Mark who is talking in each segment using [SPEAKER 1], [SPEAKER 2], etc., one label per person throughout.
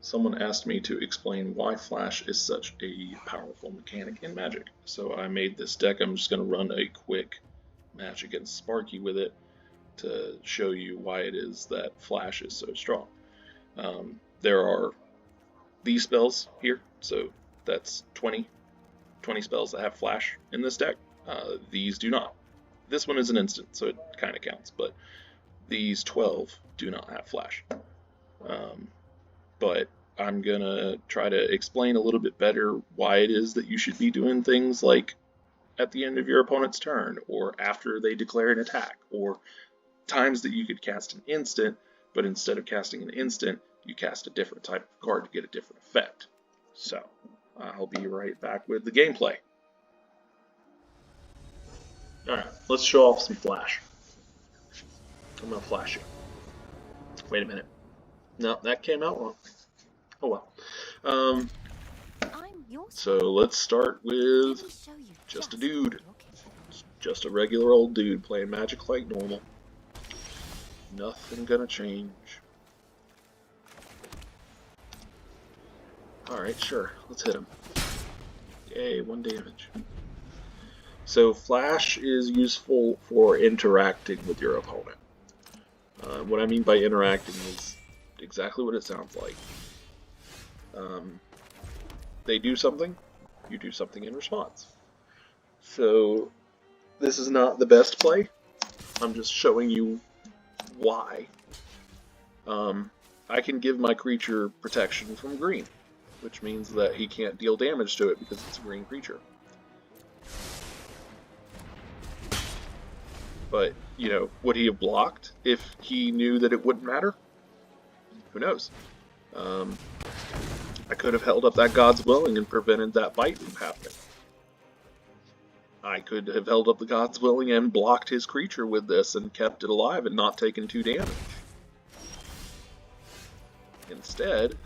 [SPEAKER 1] Someone asked me to explain why Flash is such a powerful mechanic in Magic. So I made this deck. I'm just going to run a quick match against Sparky with it to show you why it is that Flash is so strong. There are these spells here, so that's 20 spells that have Flash in this deck. These do not. This one is an instant, so it kind of counts, but these 12 do not have Flash. But I'm going to try to explain a little bit better why it is that you should be doing things like at the end of your opponent's turn, or after they declare an attack, or times that you could cast an instant, but instead of casting an instant, you cast a different type of card to get a different effect. So, I'll be right back with the gameplay. Alright, let's show off some Flash. I'm going to flash you. Wait a minute. No, that came out wrong. Oh well. So let's start with just a dude. Just a regular old dude playing Magic like normal. Nothing gonna change. Alright, sure. Let's hit him. Yay, 1 damage. So Flash is useful for interacting with your opponent. What I mean by interacting is exactly what it sounds like. They do something, you do something in response. So this is not the best play. I'm just showing you why. I can give my creature protection from green, which means that he can't deal damage to it because it's a green creature. But, you know, would he have blocked if he knew that it wouldn't matter? Who knows? I could have held up that God's Willing and prevented that bite from happening. I could have held up the God's Willing and blocked his creature with this and kept it alive and not taken 2 damage. Instead,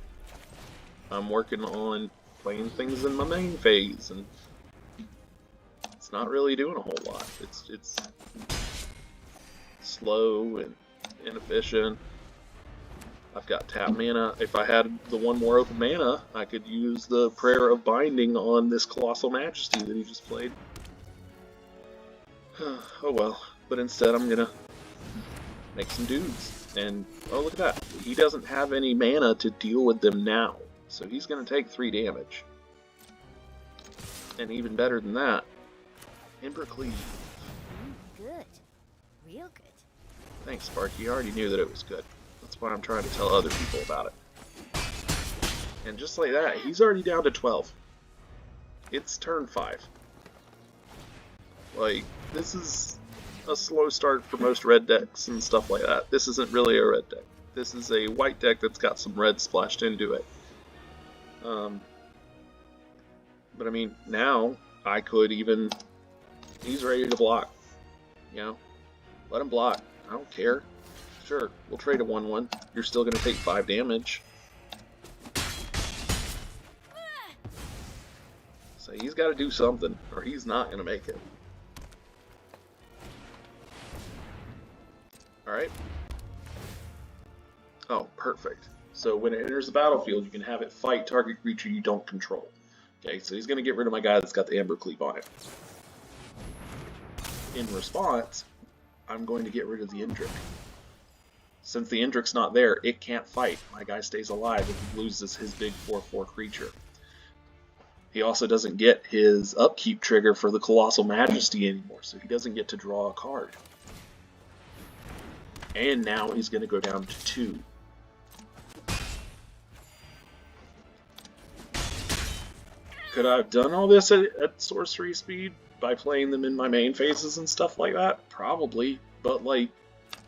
[SPEAKER 1] I'm working on playing things in my main phase, and it's not really doing a whole lot. It's slow and inefficient. I've got tap mana. If I had the 1 more open mana, I could use the Prayer of Binding on this Colossal Majesty that he just played. Oh well. But instead I'm gonna make some dudes. And, oh look at that. He doesn't have any mana to deal with them now. So he's gonna take 3 damage. And even better than that, Embercleave.
[SPEAKER 2] Good. Real good.
[SPEAKER 1] Thanks, Sparky. I already knew that it was good. That's why I'm trying to tell other people about it. And just like that, he's already down to 12. It's turn 5. Like, this is a slow start for most red decks and stuff like that. This isn't really a red deck. This is a white deck that's got some red splashed into it. But I mean, now I could even... He's ready to block. You know? Let him block. I don't care. Sure, we'll trade a 1-1. You're still going to take 5 damage. So he's got to do something, or he's not going to make it. Alright. Oh, perfect. So when it enters the battlefield, you can have it fight target creature you don't control. Okay, so he's going to get rid of my guy that's got the Embercleave on it. In response, I'm going to get rid of the Indrik. Since the Indrik's not there, it can't fight. My guy stays alive and he loses his big 4/4 creature. He also doesn't get his upkeep trigger for the Colossal Majesty anymore, so he doesn't get to draw a card. And now he's going to go down to 2. Could I have done all this at sorcery speed by playing them in my main phases and stuff like that? Probably, but like,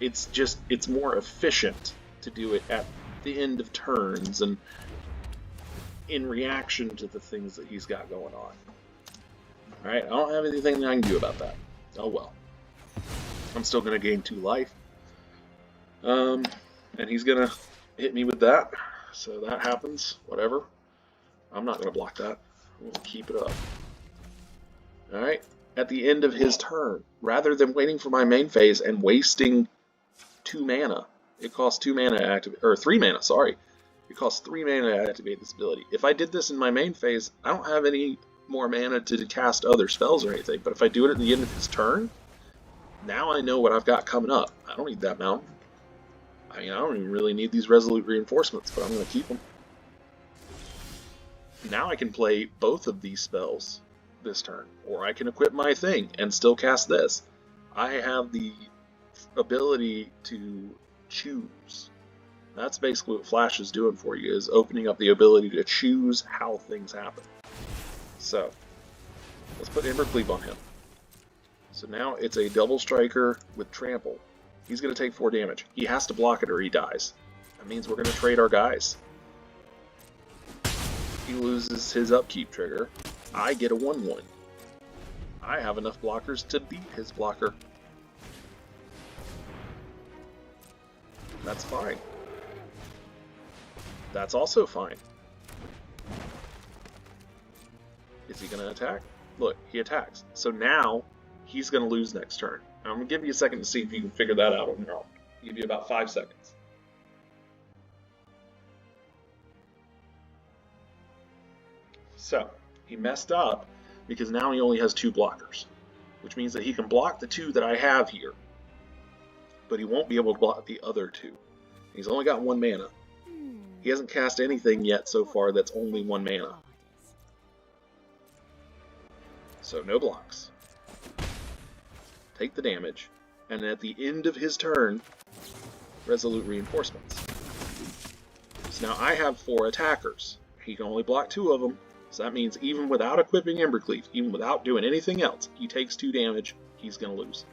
[SPEAKER 1] it's more efficient to do it at the end of turns and in reaction to the things that he's got going on. Alright, I don't have anything that I can do about that. Oh well. I'm still going to gain 2 life. And he's going to hit me with that. So that happens. Whatever. I'm not going to block that. I'm going to keep it up. Alright. At the end of his turn, rather than waiting for my main phase and wasting 2 mana, it costs 2 mana to activate, or 3 mana, sorry. It costs 3 mana to activate this ability. If I did this in my main phase, I don't have any more mana to cast other spells or anything, but if I do it at the end of his turn, now I know what I've got coming up. I don't need that mountain. I mean, I don't even really need these Resolute Reinforcements, but I'm going to keep them. Now I can play both of these spells this turn, or I can equip my thing and still cast this. I have the ability to choose. That's basically what Flash is doing for you, is opening up the ability to choose how things happen. So, let's put Embercleave on him. So now it's a double striker with trample. He's going to take 4 damage. He has to block it or he dies. That means we're going to trade our guys. He loses his upkeep trigger. I get a 1/1. I have enough blockers to beat his blocker. That's fine. That's also fine. Is he going to attack? Look, he attacks. So now, he's going to lose next turn. Now, I'm going to give you a second to see if you can figure that out on your own. I'll give you about 5 seconds. So, he messed up because now he only has 2 blockers, which means that he can block the 2 that I have here, but he won't be able to block the other 2. He's only got 1 mana. He hasn't cast anything yet so far that's only 1 mana. So no blocks. Take the damage, and at the end of his turn, Resolute Reinforcements. So now I have 4 attackers. He can only block 2 of them, so that means even without equipping Embercleave, even without doing anything else, he takes 2 damage, he's going to lose.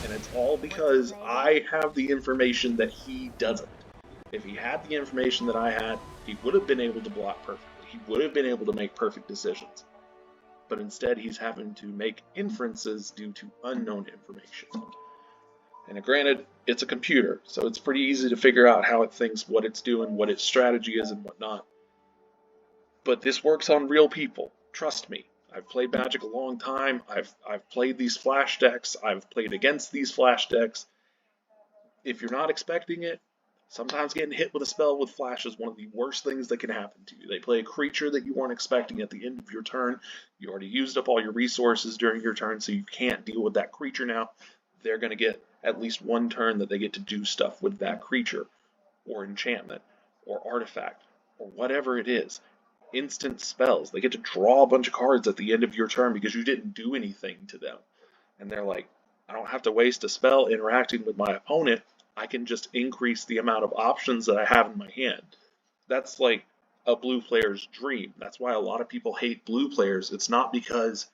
[SPEAKER 1] And it's all because I have the information that he doesn't. If he had the information that I had, he would have been able to block perfectly. He would have been able to make perfect decisions. But instead, he's having to make inferences due to unknown information. And granted, it's a computer, so it's pretty easy to figure out how it thinks, what it's doing, what its strategy is, and whatnot. But this works on real people. Trust me. I've played Magic a long time. I've played these Flash decks. I've played against these Flash decks. If you're not expecting it, sometimes getting hit with a spell with Flash is one of the worst things that can happen to you. They play a creature that you weren't expecting at the end of your turn. You already used up all your resources during your turn, so you can't deal with that creature now. They're going to get at least 1 turn that they get to do stuff with that creature, or enchantment, or artifact, or whatever it is. Instant spells. They get to draw a bunch of cards at the end of your turn because you didn't do anything to them. And they're like, I don't have to waste a spell interacting with my opponent. I can just increase the amount of options that I have in my hand. That's like a blue player's dream. That's why a lot of people hate blue players. It's not because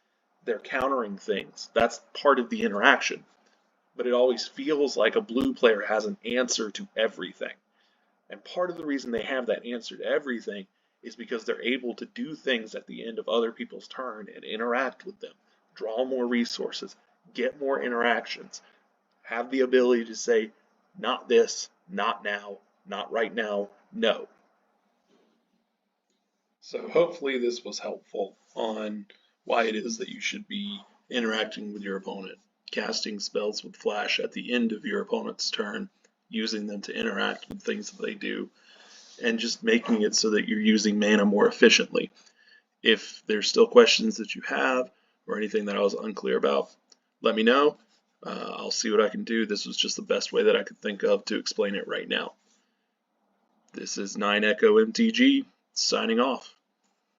[SPEAKER 1] they're countering things. That's part of the interaction. But it always feels like a blue player has an answer to everything. And part of the reason they have that answer to everything is because they're able to do things at the end of other people's turn and interact with them, draw more resources, get more interactions, have the ability to say, not this, not now, not right now, no. So hopefully this was helpful on why it is that you should be interacting with your opponent, casting spells with Flash at the end of your opponent's turn, using them to interact with things that they do, and just making it so that you're using mana more efficiently. If there's still questions that you have, or anything that I was unclear about, let me know. I'll see what I can do. This was just the best way that I could think of to explain it right now. This is 9 Echo MTG, signing off.